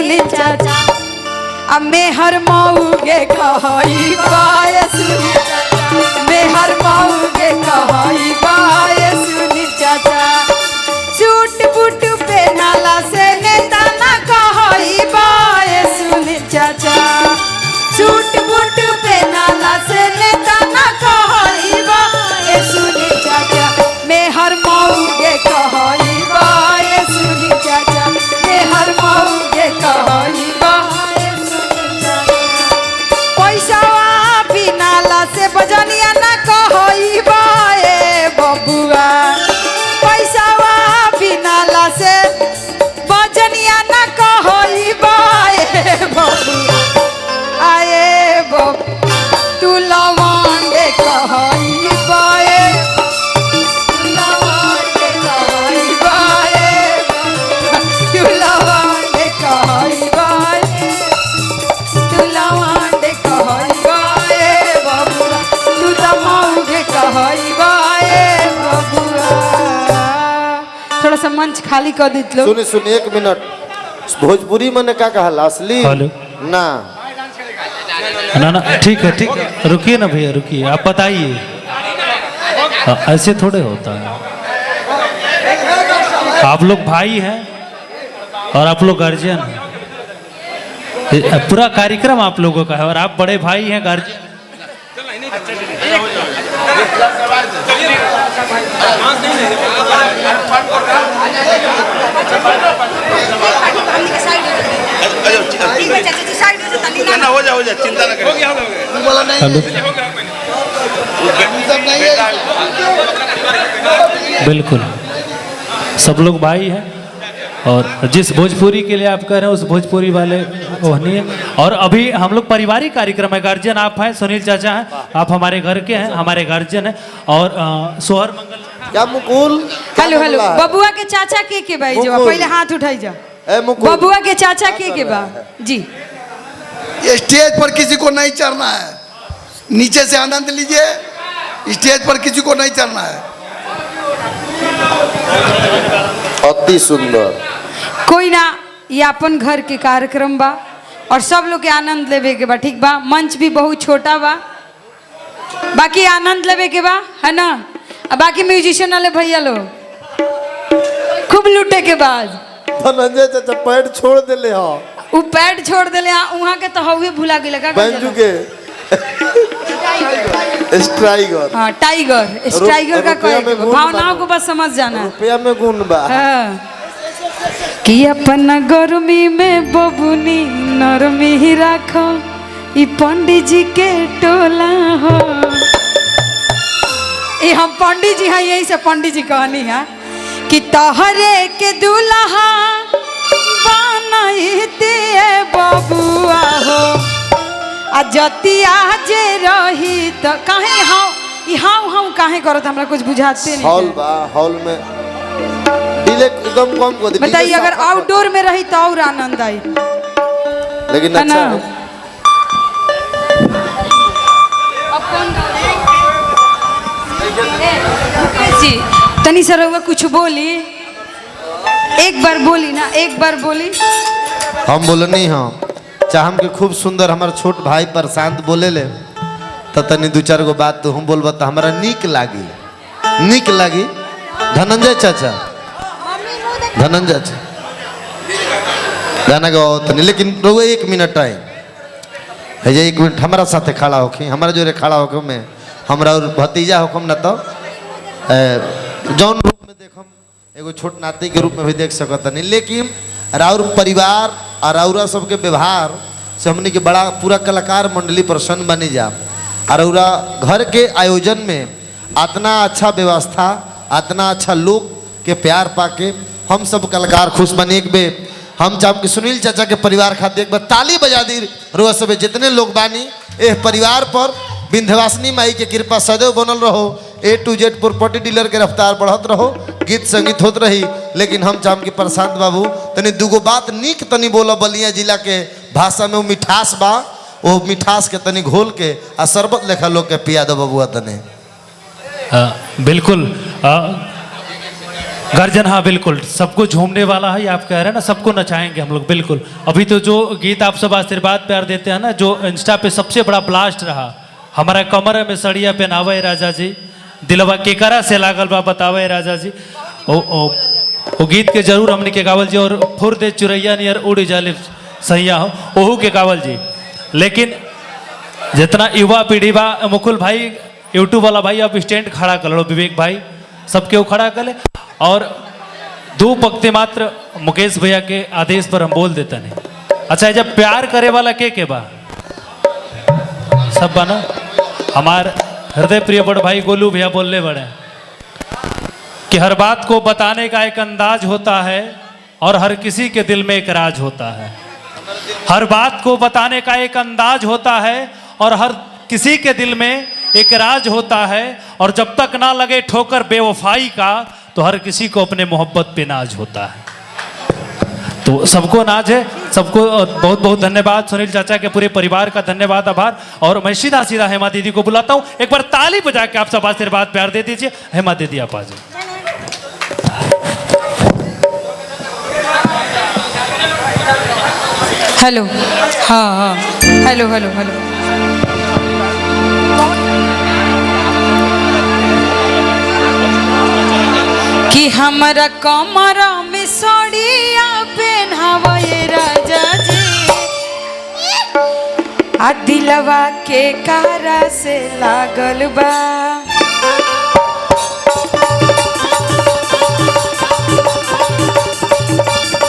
सुनी चाचा अब मैं हर मऊगे कहई बाय सुनी चाचा मैं हर मऊगे कहई बाय सुनी चाचा सूट बूट पहनाला से नेता ना कहई बाय सुनी चाचा सूट बूट पहनाला से नेता ना कहई बाय सुनी चाचा मैं हर मऊगे कहई बाय सुनी चाचा मैं हर मऊगे कहई बाय सुनी चाचा पैसा बिनाला से बजनिया ना कहई बाय बबुआ पैसा बिनाला से बजनिया ना कहई बाय बबुआ आए बबू तू लवांगे कहई बाय थोड़ा सा मंच खाली कर दीजिए लोग। सुनिए सुनिए एक मिनट भोजपुरी में क्या कहा असली ना ना ना ठीक है रुकिए ना भैया रुकिए आप बताइए ऐसे थोड़े होता है आप लोग भाई हैं और आप लोग गार्जियन हैं पूरा कार्यक्रम आप लोगों का है और आप बड़े भाई हैं गार्जियन हो जा चिंता न करो बिल्कुल सब लोग भाई हैं और जिस भोजपुरी के लिए आप कह रहे हैं उस भोजपुरी वाले वही है और अभी हम लोग पारिवारिक कार्यक्रम है गार्जियन आप हैं सुनील चाचा हैं आप हमारे घर के हैं हमारे गार्जियन हैं और सोहर मंगल क्या मुकुल हेलो हेलो बबुआ के चाचा के भाई जो पहले हाथ उठाई जा बबुआ के चाचा के बा जी ये स्टेज पर किसी को नहीं चढ़ना है नीचे से आनंद लीजिए स्टेज पर किसी को नहीं चढ़ना है अति सुंदर कोई ना ये अपन घर के कार्यक्रम बा और सब लोग के आनंद लेवे के बा ठीक बा मंच भी बहुत छोटा बा बाकी आनंद लेवे के बा है ना अब बाकी म्यूजिशियन वाले भैया लोग खूब लूटे के बाद धनंजय चाचा पैर छोड़ देले हो उ पैड छोड़ देले वहाँ के तो हवे भुला गेल का बंजू के स्ट्राइगर हाँ टाइगर का कहे भावनाओं को बस समझ जाना रुपया में गुण बा कि अपन गर्मी में बबुनी नरमी ही राखो ई पंडित जी के टोला हो ये हम पंडित जी हैं यही से पंडित जी कहनी है कि तोहरे के दूल्हा बनैते बबुआ हो आ जतिया जे रही तो काहे हाउ काहे करत हमरा कुछ बुझाते नहीं हॉल बा हॉल में डिले एकदम कम कर दे बताइए अगर आउटडोर में रही तो और आनंद आई लेकिन अच्छा जी तनी सर हुआ कुछ बोली एक बार बोली ना एक बार बोली हम बोलनी हाँ चाहम के खूब सुंदर हमारे छोट भाई प्रशांत बोले ले तो तनी दो चार गो बात तो हम बोलबा तो हमारा नीक लागी धनंजय चाचा गाना गाओ तनी लेकिन रोगो 1 मिनट टाइम है जे 1 मिनट हमारा साथे खड़ा होके हमारा जोरे खड़ा होके में हमरा और भतीजा होकम ना तो जौन रूप में देखम एगो छोट नाती के रूप में भी देख सकत नहीं लेकिन राउर परिवार और राउरा सबके व्यवहार से हमने के बड़ा पूरा कलाकार मंडली प्रसन्न बनी जा और घर के आयोजन में इतना अच्छा व्यवस्था इतना अच्छा लोग के प्यार पाके हम सब कलाकार खुश बने एक बे हम चाह कि सुनील चाचा के परिवार खातिर एक बार ताली बजा दी रोज सब जितने लोग बानी ए परिवार पर विंध्यवासिनी माई के कृपा सदैव बनल रहो A to Z property dealer के रफ्तार बढ़त रहो गीत संगीत होत रही लेकिन हम चाहम कि प्रशांत बाबू तनी दूगो बात नीक तनी बोलो बलिया जिला के भाषा में वो मिठास बा वो मिठास के तनी घोल के आ शरबत लेखा लोग के पिया दो बबुआ तने बिल्कुल गार्जियन हाँ बिल्कुल सबको झूमने वाला है, ये आप कह रहे हैं ना, सबको नचाएंगे हम लोग बिल्कुल। अभी तो जो गीत आप सब आशीर्वाद प्यार देते हैं ना, जो इंस्टा पे सबसे बड़ा ब्लास्ट रहा, हमारा कमर में सड़िया पहनावे राजा जी, दिलवा केकरा से लागल बा बतावे राजा जी, ओ गीत के जरूर हमने के गावल जी। और फुर दे चुरैया नियर उड़ जाले सैया हो ओहू के गावल जी। लेकिन जितना युवा पीढ़ी बा, मुकुल भाई यूट्यूब वाला भाई अब स्टैंड खड़ा कर लो, विवेक भाई सबके वो खड़ा कर ले, और 2 पक्ति मात्र मुकेश भैया के आदेश पर हम बोल देते नहीं। अच्छा जब प्यार करे वाला के बा सब बना, हमार हृदय प्रिय बड़ भाई गोलू भैया बोलने बड़े कि हर बात को बताने का एक अंदाज होता है और हर किसी के दिल में एक राज होता है। हर बात को बताने का एक अंदाज होता है और हर किसी के दिल में एक राज होता है, और जब तक ना लगे ठोकर बेवफाई का तो हर किसी को अपने मोहब्बत पे नाज होता है। तो सबको नाज है, सबको बहुत बहुत धन्यवाद। सुनील चाचा के पूरे परिवार का धन्यवाद, आभार। और मैं सीधा सीधा हेमा दीदी को बुलाता हूँ, एक बार ताली बजा के आप सब आशीर्वाद प्यार दे दीजिए। हेमा दीदी आप आ जाए। हेलो, हाँ हाँ, हेलो हेलो हेलो। कि हमारा कमरा में साड़िया पहनावे राजा जी, आ दिलवा के कारा से लागल बा,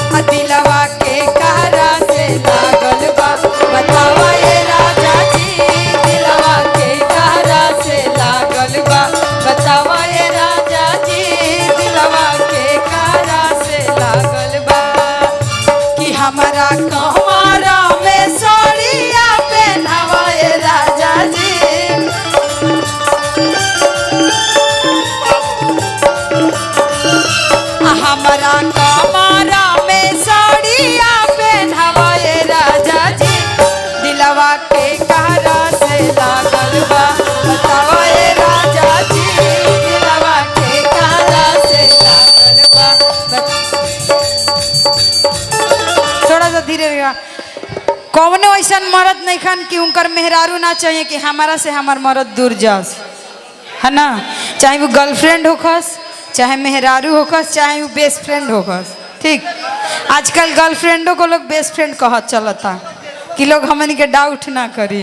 आ दिलवा के कारा से लागल बा, बतावा ये राजा जी, दिलवा के कारा से लागल बा, बतावा ये राजा जी, दिलवा के कारा से लागल बा। कि हमारा कमरा में साड़िया पहनावा ये राजा जी, हमारा कमरा में साड़िया पहनावा ये राजा जी, दिलवा के कारा से लागल बा, बतावा ये राजा जी, दिलवा के कारा से लागल बा। थोड़ा सा धीरे रहेगा। कौनो ऐसा मर्द नहीं खान कि उनकर मेहरारू ना चाहिए कि हमारा से हमार मर्द दूर जास, है ना, चाहे वो गर्लफ्रेंड होखस, चाहे मेहरारू होखस, चाहे वो बेस्ट फ्रेंड होखस। ठीक, आजकल गर्लफ्रेंडों को लोग बेस्ट फ्रेंड कहत चलता कि लोग हमन के डाउट ना करी,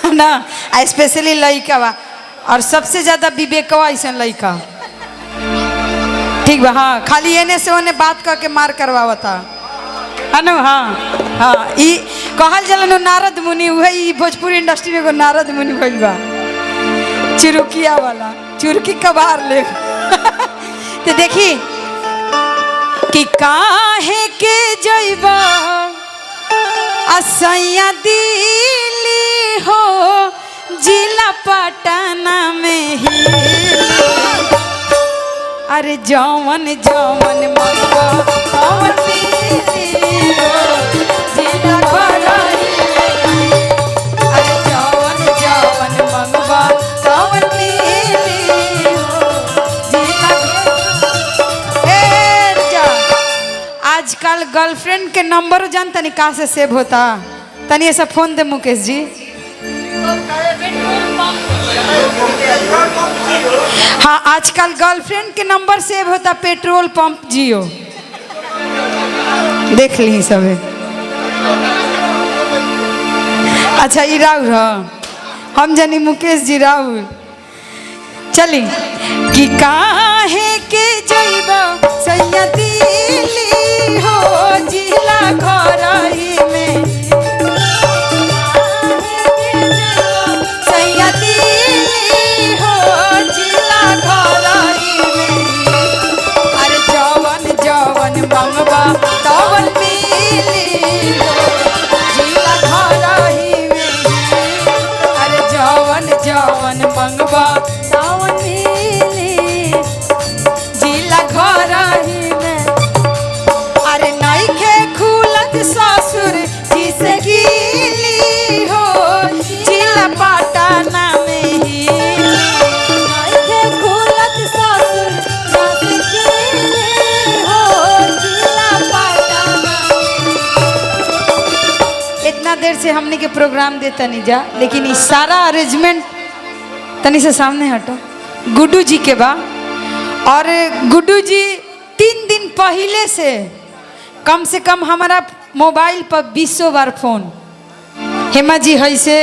है ना, स्पेशली लड़का बा, और सबसे ज्यादा विवेकवा ऐसा लड़का। ठीक बा, हाँ, खाली एने से ओने बात करके मार करवावता, है ना। हाँ हाँ, ई कहल जलन नारद मुनि, वही भोजपुरी इंडस्ट्री में एगो नारद मुनि भइल बा, चुरुकिया वाला, चुरकी कबार ले। तो देखी कि काहे के जइबा असैया दिली हो, जिला पटना में ही, अरे जौवन जौवन मंगवा तौवन मिली हो, जिला घरही में, अरे जौवन जौवन मंगवा तौवन मिली हो, जिला आजकल गर्लफ्रेंड के नंबर जान तनी कहाँ से सेव होता, तनी ऐसा फोन दे मुकेश जी। हाँ, आजकल गर्लफ्रेंड के नंबर सेव होता पेट्रोल पंप जियो, देख ली सबे। अच्छा ई राहुल, हम जानी मुकेश जी राहुल। चली कि काहे के जइबा सैया दिली हो, जिला घरही में, सैया दिली हो, जिला घरही में, अरे जवन जवन मंगवा तवन मिली हो, जिला घरही में, अरे जवन जवन मंगवा तवन मिली, जिला घरही में। से हमने के प्रोग्राम दे तनी जा, लेकिन इस सारा अरेंजमेंट तनी से सामने हटो गुड्डू जी के बा। और गुड्डू जी 3 दिन पहले से कम हमारा मोबाइल पर 20 बार फोन, हेमा जी है से,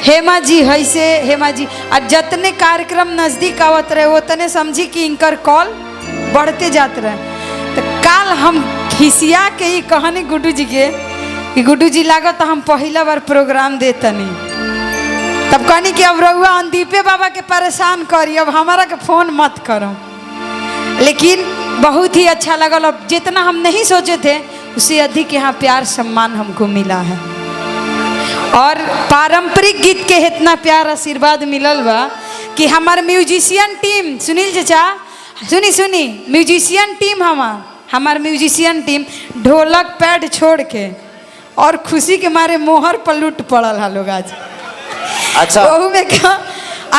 हेमा जी है से, हेमा जी। और जितने कार्यक्रम नज़दीक आवत रहे उतने समझी कि इनकर कॉल बढ़ते जाते रहे। तो कल हम खिसिया के ही कहनी गुड्डू जी के कि गुड्डू जी लागत हम पहला बार प्रोग्राम देतनी, तब कहनी कि अब रहुआ अंदीपे बाबा के परेशान करी, अब हमारा के फ़ोन मत करो। लेकिन बहुत ही अच्छा लगा, अब जितना हम नहीं सोचे थे उससे अधिक यहाँ प्यार सम्मान हमको मिला है। और पारंपरिक गीत के इतना प्यार आशीर्वाद मिलल बा कि हमार म्यूजिशियन टीम, सुनील चाचा सुनी म्यूजिशियन टीम, हमार म्यूजिशियन टीम ढोलक पैड छोड़ के और खुशी के मारे मोहर पर लूट पड़ल है लोग आज। अच्छा वहू में क्या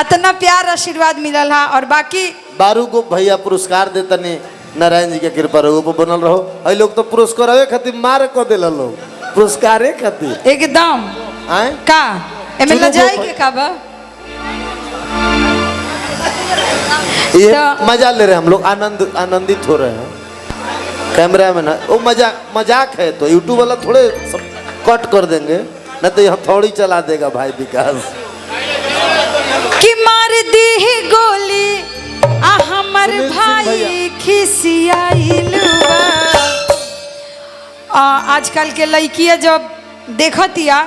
इतना प्यार आशीर्वाद मिलल है। और बाकी बारू को भैया पुरस्कार देतनी, नारायण जी के कृपा रहो पर बनल रहो। अई लोग तो पुरस्कार खातिर मार को दिल लोग, पुरस्कारे खातिर एकदम आए का एमे लजाई के का बा। ये तो- मजा ले रहे हम लोग, आनंदित हो रहे हैं कैमरा में ना। वो मजाक है तो यूट्यूब वाला थोड़े कट कर देंगे, न तो यहाँ थोड़ी चला देगा भाई विकास। कि मार दी गोली आ हमर सुनील सिंह भाई भैया। खिसियाइलुआ। आजकल के लड़कियां जब देखतिया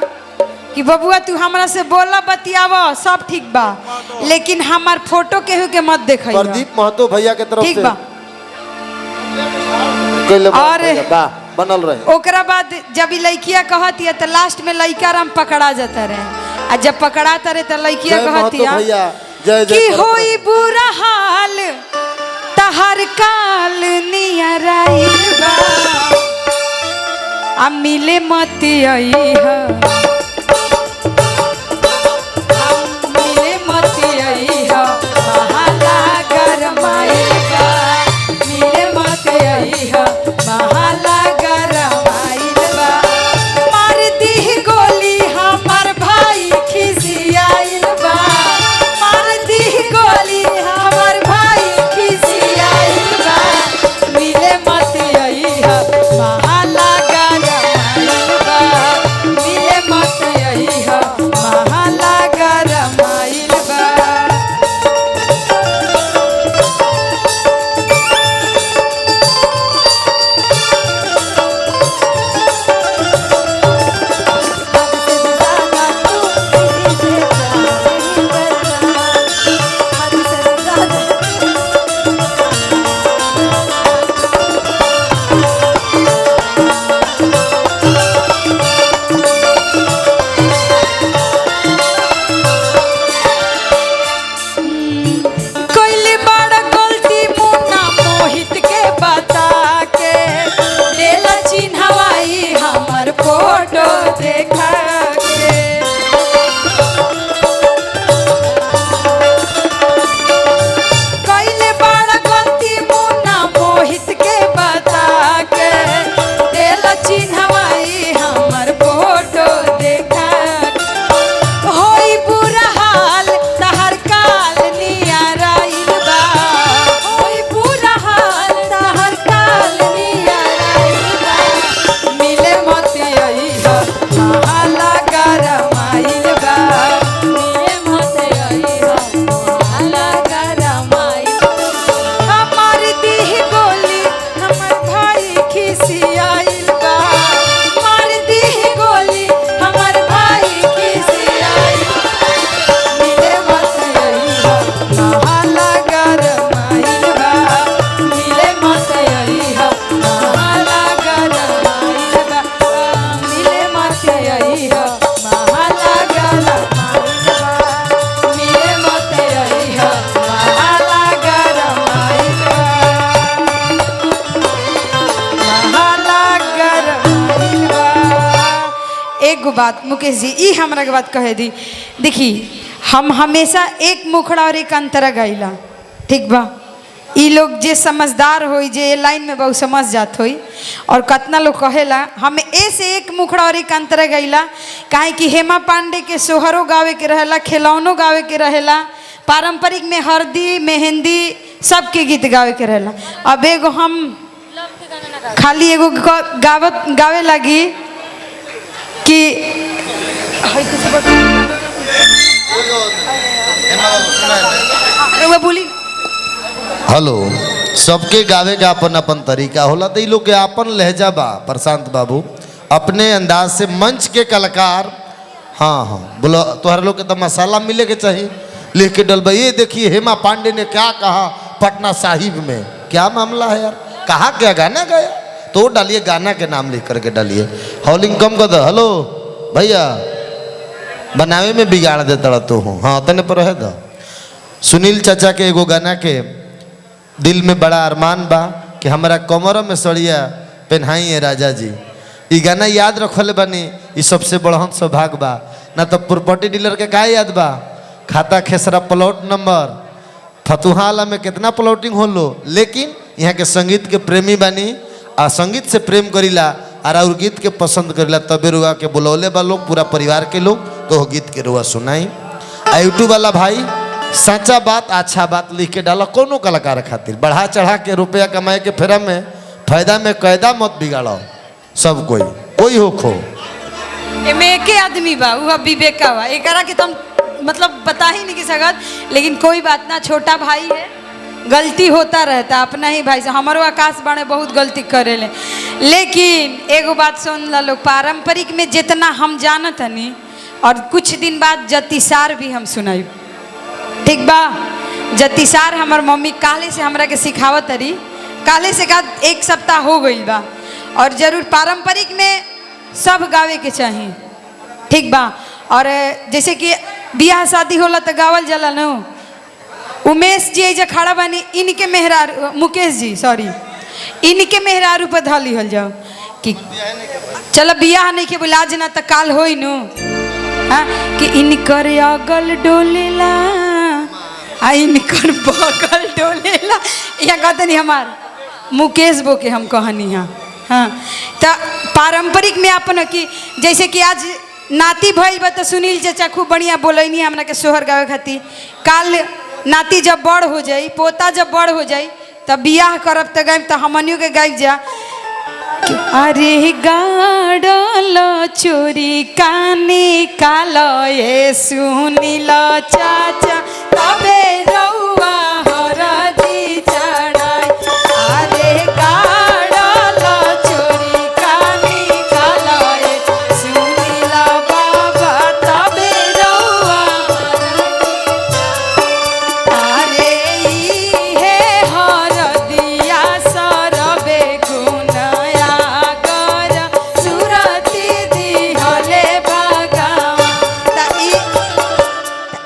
कि बबुआ तू हमरा से बोला बतियाव सब ठीक बा, लेकिन हमार फोटो केहू के मत देखइया। प्रदीप महतो भैया के तरफ ठीक से बा। और और बनल रहे। ओकरा बाद जब लड़किया कहतिया तो लास्ट में लड़का राम पकड़ा जाता रहे, आ जब पकड़ाता रहे तो लड़किया जय महतो कहतिया भैया, जय जय कि करत होई बुरा हाल तहर काल नियर आइल बा, आ मिले मत अइहा, मिले मत अइहा, महाला गरमाइल बा, मिले मत अइहा, महाला गरमाइल बा। मार दी गोली हमर भाई खिसियाइल बा, मार दी गोली हमर भाई खिसियाइल बा, मिले मत अइहा, महाला गरमाइल बा, मिले मत अइहा, महाला गरमाइल बा। कोइली बड़ा गलती मुन्ना मोहित के बता के देला चिन्हवाई हमर फोटो देखा के। कोइली बड़ा गलती मुन्ना मोहित के बता के देला चिन्हवाई हमर फोटो देखा के। होई बुरा हाल तहर काल नियर आइल बा, होई बुरा हाल तहर काल नियर आइल बा, मिले मत अइहा, महाला गरमाइल बा, मिले मत अइहा, महाला गरमाइल बा। मार दी गोली हमर भाई खिसियाइल बा, मार दी गोली हमर भाई खिसियाइल बा, मिले मत अइहा, महाला गरमाइल बा, मिले मत अइहा, महाला गरमाइल बा, मिले मत अइहा, महाला गरमाइल बा, मिले मत अइहा, महाला गरमाइल बा, महाला गरमाइल बा। एगो बात मुकेश जी ई हमरा के बात कहे दी, देखी हम हमेशा एक मुखड़ा और एक अंतरा गाइला, ठीक बा, ई लोग जे समझदार होई जे ये लाइन में बहुत समझ जात होई और कतना लोग कहेला हमें ऐसे एक मुखड़ा और एक अंतर गईला काहे कि हेमा पांडे के सोहरो गावे के रहेला, खिलौनो गावे के रहेला, पारंपरिक में हल्दी मेहंदी सबके गीत गावे के रहेला। अब एगो हम खाली एगो गावे लगी कि बोली हेलो, सबके गावे का अपन अपन तरीका होला, तो लोग के अपन लहजा बा। प्रशांत बाबू अपने अंदाज से मंच के कलाकार, हाँ हाँ बोलो, तुम्हारे लोग के तो मसाला मिले के चाहिए, लिख के डलबा। ये देखिए हेमा पांडे ने क्या कहा पटना साहिब में, क्या मामला है यार, कहा क्या गाना गाया, तो डालिए गाना के नाम लिख करके डालिए। हॉलिंग कम कर दो। हेलो भैया, बनावे में बिगाड़ देता तो हूँ, हाँ तने पर रह दो। सुनील चाचा के एगो गाना के दिल में बड़ा अरमान बा कि हमारा कमर में सड़िया पहनाई है राजा जी। ये गाना याद रखले बानी, ये सबसे बड़हन सौभाग्य बा। ना तो प्रॉपर्टी डीलर के का याद बा, खाता खेसरा प्लॉट नंबर फतुहाला में कितना प्लॉटिंग होलो। लेकिन यहाँ के संगीत के प्रेमी बानी आ संगीत से प्रेम करीला और गीत के पसंद करीला, तबे रुआ के बुलौले बा लोग, पूरा परिवार के लोग, तो गीत के रुआ सुनाई। यूट्यूब वाला भाई सच्चा बात अच्छा बात लिख के डाला, कोनो कलाकार खातिर बढ़ा चढ़ा के रुपया कमाए के फेरा में फायदा में कैदा मत बिगाड़ो। सब कोई हो खो एमे एके आदमी बा, वह विवेका बा, एकरा के तुम मतलब बता ही नहीं सकत। लेकिन कोई बात ना, छोटा भाई है, गलती होता रहता, अपना ही भाई से। हमारो आकाश बाणे बहुत गलती करेले, लेकिन एगो बात सुन ला लोग, पारंपरिक में जितना हम जानत हनी और कुछ दिन बाद जतिसार भी हम सुनाई, ठीक बा। जतिसार हमार मम्मी काले से हमरा के सिखावत तरी, काले से का 1 सप्ताह हो गई बा। और जरूर पारंपरिक में सब गावे के चाहिए, ठीक बा। और जैसे कि बियाह शादी होला तो गावल जाला न। उमेश जी जो खड़ा बानी, इनके मेहरारू, मुकेश जी सॉरी, इनके मेहरारू पर धली हल जाओ कि चलो बियाह नहीं के बोला आज ना तो काल होई नु, हाँ कि इनकर अगल डोलेला आ इनकर बगल डोलेला, यहाँ कहते नहीं हमार मुकेश बो के हम कहनी हाँ। हाँ तो पारंपरिक में अपन कि जैसे कि आज नाती भइल बा तो सुनील चाचा खूब बढ़िया बोलैनी हमरा के सोहर गावे खातिर। काल नाती जब बड़ हो जाई, पोता जब बड़ हो जाई, तब बियाह करब तो गायब, तो हमनियों के गायब जा। अरे गाड़ल चोरी काने कालो ये सुनील चाचा, तबे रउआ हरदी चढ़ाई। अरे गाड़ल चोरी काने कालो ये सुनील बाबा, तबे रउआ हरदी। अरे इहे हरदिया सरबे गुनया कर सुरती दिहले भगवान।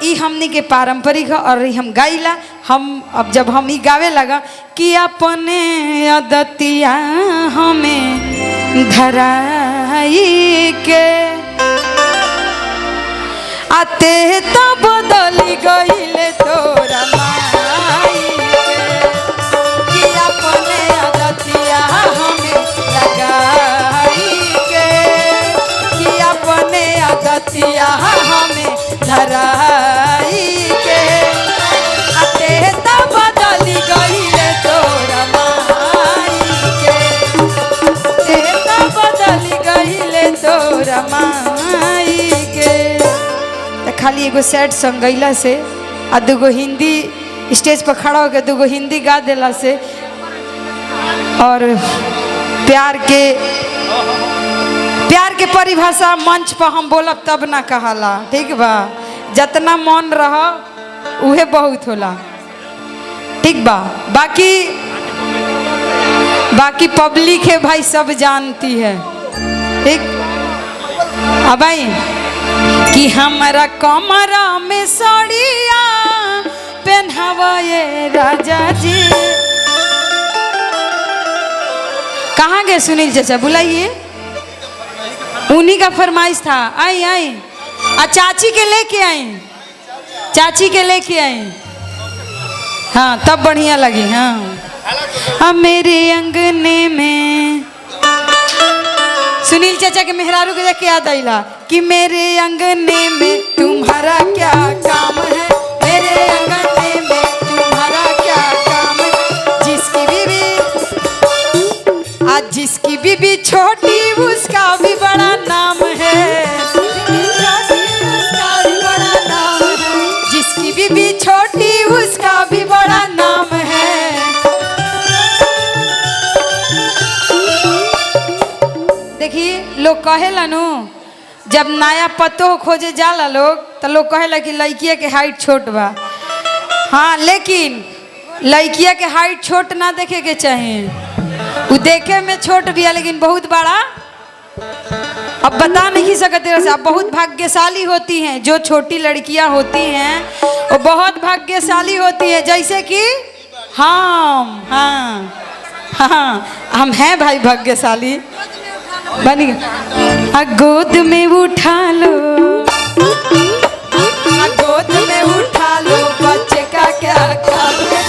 ई हमनी के पारंपरिक है और हम गाइला। हम अब जब हम ई गावे लगा कि अपने अदतिया हमें धराई के आते तो बदली गईले तोरा माई के, कि अपने अदतिया हमें लगाई के, कि अपने अदतिया हमें धराई के आते तो बदली गईले तोरा माई के, आते तो बदली गईले तोरा माई के। तो खाली एगो सैड सॉन्ग गईला से आ दूगो हिंदी स्टेज पर खड़ा होकर दूगो हिंदी गा देला से और प्यार के परिभाषा मंच पर हम बोलब तब ना कहाला, ठीक बा। जितना मन रह उहे बहुत होला, ठीक बा। बाकी पब्लिक है भाई, सब जानती है, ठीक। अब भाई कि हमारा कमरा में साड़िया पहनावे राजा जी। कहाँ गए सुनील चाचा, बुलाइए। उन्हीं का फरमाइश था, आई आ चाची के लेके आई, चाची के लेके आई। हाँ तब बढ़िया लगी। हाँ अब मेरे अंगने में सुनील चाचा के मेहरारू के जाके याद आइला कि मेरे अंगने में तुम्हारा क्या काम है, मेरे अंगने में तुम्हारा क्या काम है। जिसकी बीबी छोटी उसका भी बड़ा नाम है, जिसकी बीबी छोटी उसका भी बड़ा नाम है। देखिए लोग कहेला नु जब नया पतो खोजे जाला लोग तो लोग कहेला कि लड़किया के हाइट छोट बा। हाँ लेकिन लड़किया के हाइट छोट ना देखे के चाहिए, वो देखे में छोट भी है लेकिन बहुत बड़ा। अब बता नहीं सकते वैसे, अब बहुत भाग्यशाली होती हैं जो छोटी लड़कियां होती हैं, वो बहुत भाग्यशाली होती है। जैसे कि हम हैं भाई भाग्यशाली। बनी गोद में उठा लो, गोद में उठा लो, बच्चे का क्या काम है।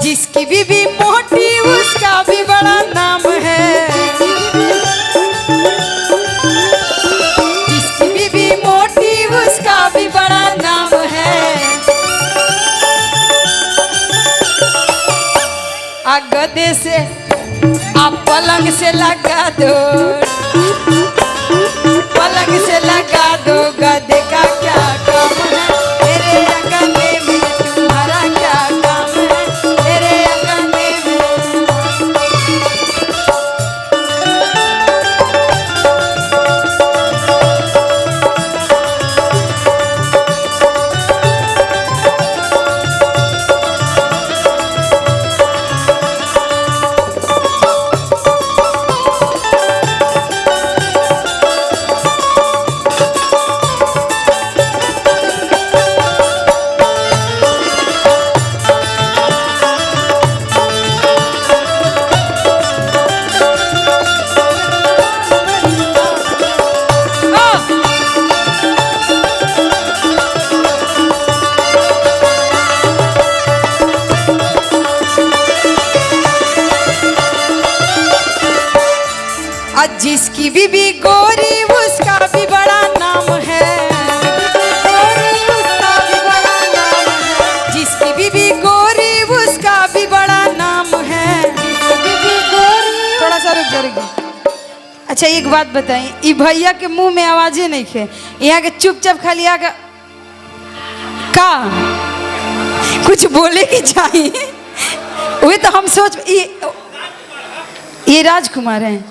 जिसकी बीबी मोटी उसका भी बड़ा नाम है, जिसकी बीबी मोटी उसका भी बड़ा नाम है। गदे से आप पलंग से लगा दो, पलंग से लगा दो, गदे का क्या काम है, मेरे अंगने में तुम्हारा क्या काम है, मेरे अंगने में। जिसकी बीबी गोरी उसका भी बड़ा नाम है, उसका भी बड़ा नाम है। जिसकी बीबी गोरी उसका भी बड़ा नाम है। थोड़ा सा रुक जाएगी। अच्छा एक बात बताइए, ई भैया के मुंह में आवाजें नहीं खे, यहाँ के चुपचाप खाली आगे का कुछ बोले की चाहिए। वही तो हम सोच ये राजकुमार हैं,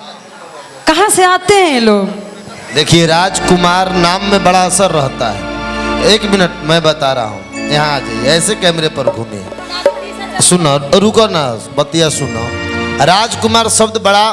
कहाँ से आते हैं ये लोग? देखिए राजकुमार नाम में बड़ा असर रहता है। एक मिनट मैं बता रहा हूँ, यहाँ आ जाइए, ऐसे कैमरे पर घूमिए, सुनो रुको ना, बतिया सुनो। राजकुमार शब्द बड़ा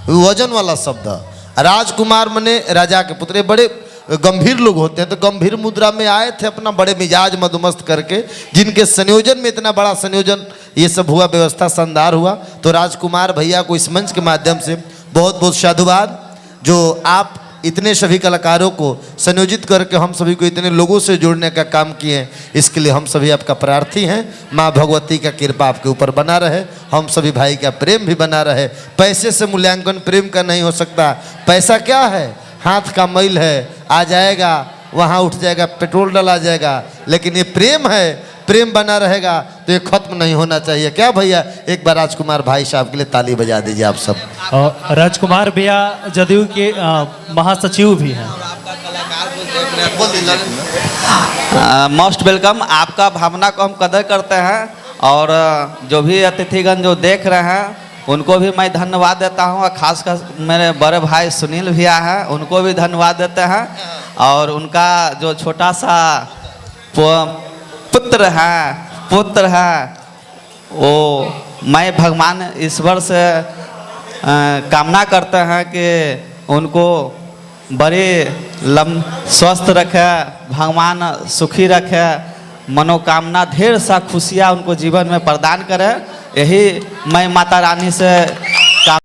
वजन वाला शब्द है। राजकुमार मने राजा के पुत्र। बड़े गंभीर लोग होते हैं तो गंभीर मुद्रा में आए थे अपना बड़े मिजाज मधुमस्त करके, जिनके संयोजन में इतना बड़ा संयोजन ये सब हुआ, व्यवस्था शानदार हुआ। तो राजकुमार भैया को इस मंच के माध्यम से बहुत बहुत साधुवाद, जो आप इतने सभी कलाकारों को संयोजित करके हम सभी को इतने लोगों से जोड़ने का काम किए हैं। इसके लिए हम सभी आपका प्रार्थी हैं। माँ भगवती का कृपा आपके ऊपर बना रहे, हम सभी भाई का प्रेम भी बना रहे। पैसे से मूल्यांकन प्रेम का नहीं हो सकता। पैसा क्या है, हाथ का मैल है, आ जाएगा वहाँ उठ जाएगा, पेट्रोल डला जाएगा, लेकिन ये प्रेम है, प्रेम बना रहेगा तो ये खत्म नहीं होना चाहिए। क्या भैया, एक बार राजकुमार भाई साहब के लिए ताली बजा दीजिए आप सब। और राजकुमार भैया जदयू के महासचिव भी हैं। Most welcome. आपका भावना को हम कदर करते हैं, और जो भी अतिथिगण जो देख रहे हैं उनको भी मैं धन्यवाद देता हूं, और खासकर मेरे बड़े भाई सुनील भैया हैं उनको भी धन्यवाद देते हैं। और उनका जो छोटा सा पुत्र है वो मैं भगवान ईश्वर से कामना करते हैं कि उनको बड़े स्वस्थ रखे, भगवान सुखी रखे, मनोकामना ढेर सा खुशियाँ उनको जीवन में प्रदान करे। यही मैं माता रानी से